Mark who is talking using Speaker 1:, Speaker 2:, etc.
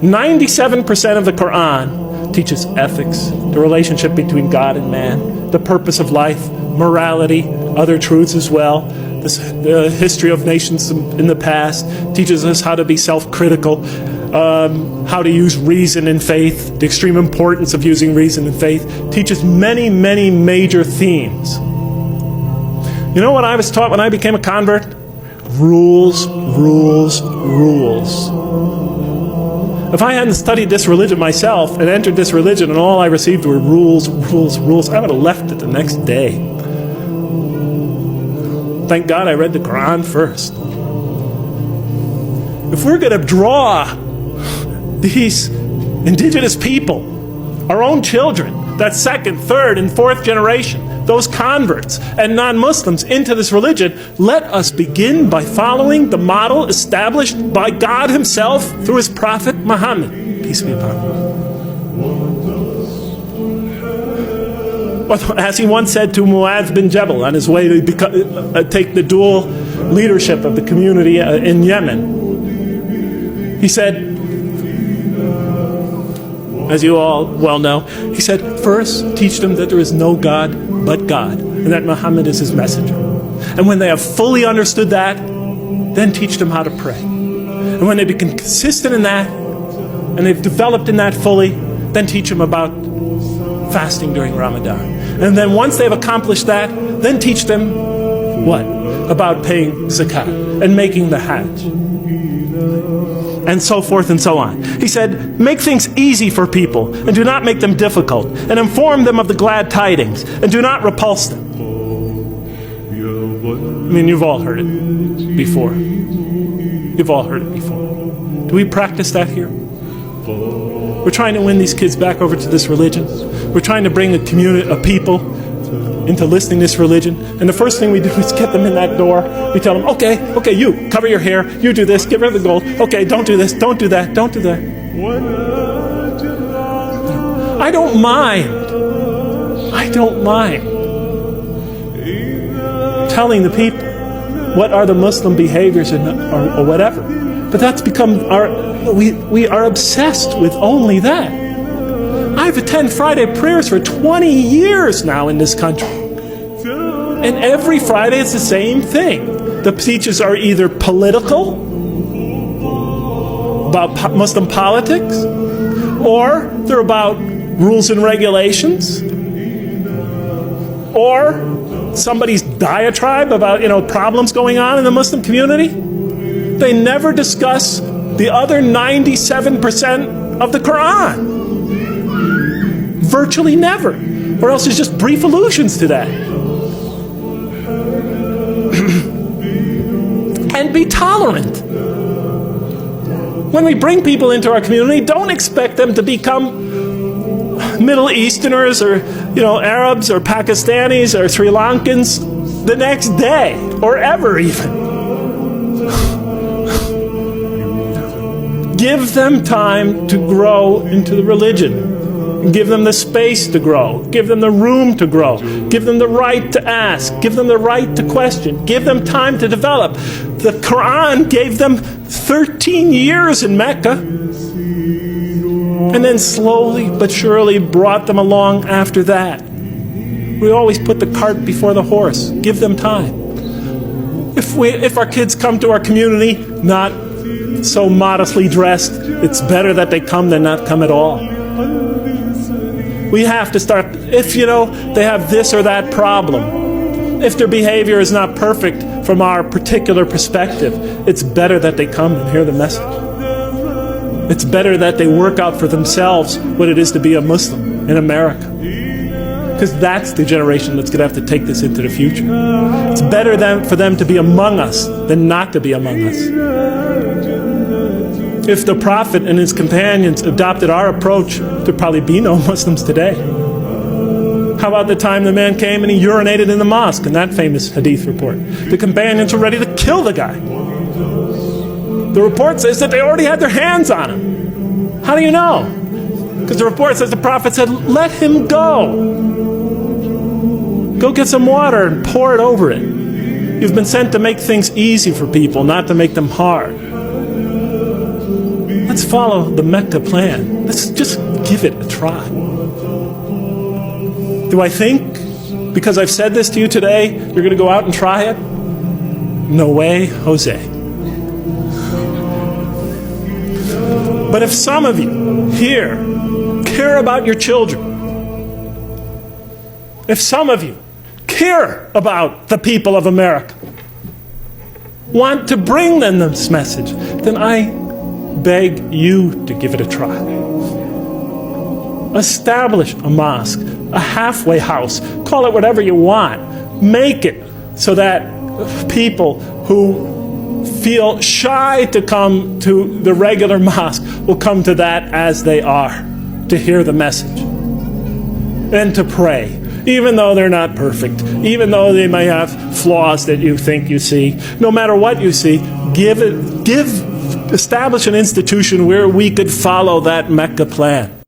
Speaker 1: 97% of the Quran teaches ethics, the relationship between God and man, the purpose of life, morality, other truths as well. The history of nations in the past teaches us how to be self-critical, how to use reason and faith, the extreme importance of using reason and faith, teaches many, many major themes. You know what I was taught when I became a convert? Rules, rules, rules. If I hadn't studied this religion myself and entered this religion and all I received were rules, rules, rules, I would have left it the next day. Thank God I read the Quran first. If we're going to draw these indigenous people, our own children, that second, third, and fourth generation, those converts and non-Muslims into this religion, let us begin by following the model established by God himself through his prophet Muhammad. Peace be upon him. As he once said to Mu'adh bin Jabal on his way to take the dual leadership of the community in Yemen, he said, as you all well know, he said, first teach them that there is no God but God, and that Muhammad is his messenger. And when they have fully understood that, then teach them how to pray. And when they become consistent in that, and they've developed in that fully, then teach them about fasting during Ramadan. And then once they've accomplished that, then teach them what? About paying zakat and making the hajj. And so forth and so on. He said, make things easy for people and do not make them difficult, and inform them of the glad tidings and do not repulse them. I mean, you've all heard it before. You've all heard it before. Do we practice that here? We're trying to win these kids back over to this religion. We're trying to bring a community of people into listening to this religion, and the first thing we do is get them in that door. We tell them, okay, you cover your hair, you do this, get rid of the gold, okay, don't do this, don't do that, don't do that. I don't mind telling the people what are the Muslim behaviors or whatever, but that's become we are obsessed with only that. I've attended Friday prayers for 20 years now in this country. And every Friday it's the same thing. The speeches are either political, about Muslim politics, or they're about rules and regulations, or somebody's diatribe about, problems going on in the Muslim community. They never discuss the other 97% of the Quran. Virtually never. Or else there's just brief allusions to that. And be tolerant. When we bring people into our community, don't expect them to become Middle Easterners or Arabs or Pakistanis or Sri Lankans the next day or ever even. Give them time to grow into the religion. Give them the space to grow. Give them the room to grow. Give them the right to ask. Give them the right to question. Give them time to develop. The Quran gave them 13 years in Mecca, and then slowly but surely brought them along after that. We always put the cart before the horse. Give them time. If our kids come to our community not so modestly dressed, it's better that they come than not come at all. We have to start, if they have this or that problem, if their behavior is not perfect from our particular perspective, it's better that they come and hear the message. It's better that they work out for themselves what it is to be a Muslim in America. Because that's the generation that's going to have to take this into the future. It's better for them to be among us than not to be among us. If the Prophet and his companions adopted our approach, there'd probably be no Muslims today. How about the time the man came and he urinated in the mosque in that famous hadith report? The companions were ready to kill the guy. The report says that they already had their hands on him. How do you know? Because the report says the Prophet said, let him go. Go get some water and pour it over it. You've been sent to make things easy for people, not to make them hard. Let's follow the Mecca plan. Let's just give it a try. Do I think, because I've said this to you today, you're going to go out and try it? No way, Jose. But if some of you here care about your children, if some of you care about the people of America, want to bring them this message, then I beg you to give it a try. Establish a mosque, a halfway house, call it whatever you want. Make it so that people who feel shy to come to the regular mosque will come to that as they are, to hear the message and to pray. Even though they're not perfect, even though they may have flaws that you think you see, no matter what you see, establish an institution where we could follow that Mecca plan.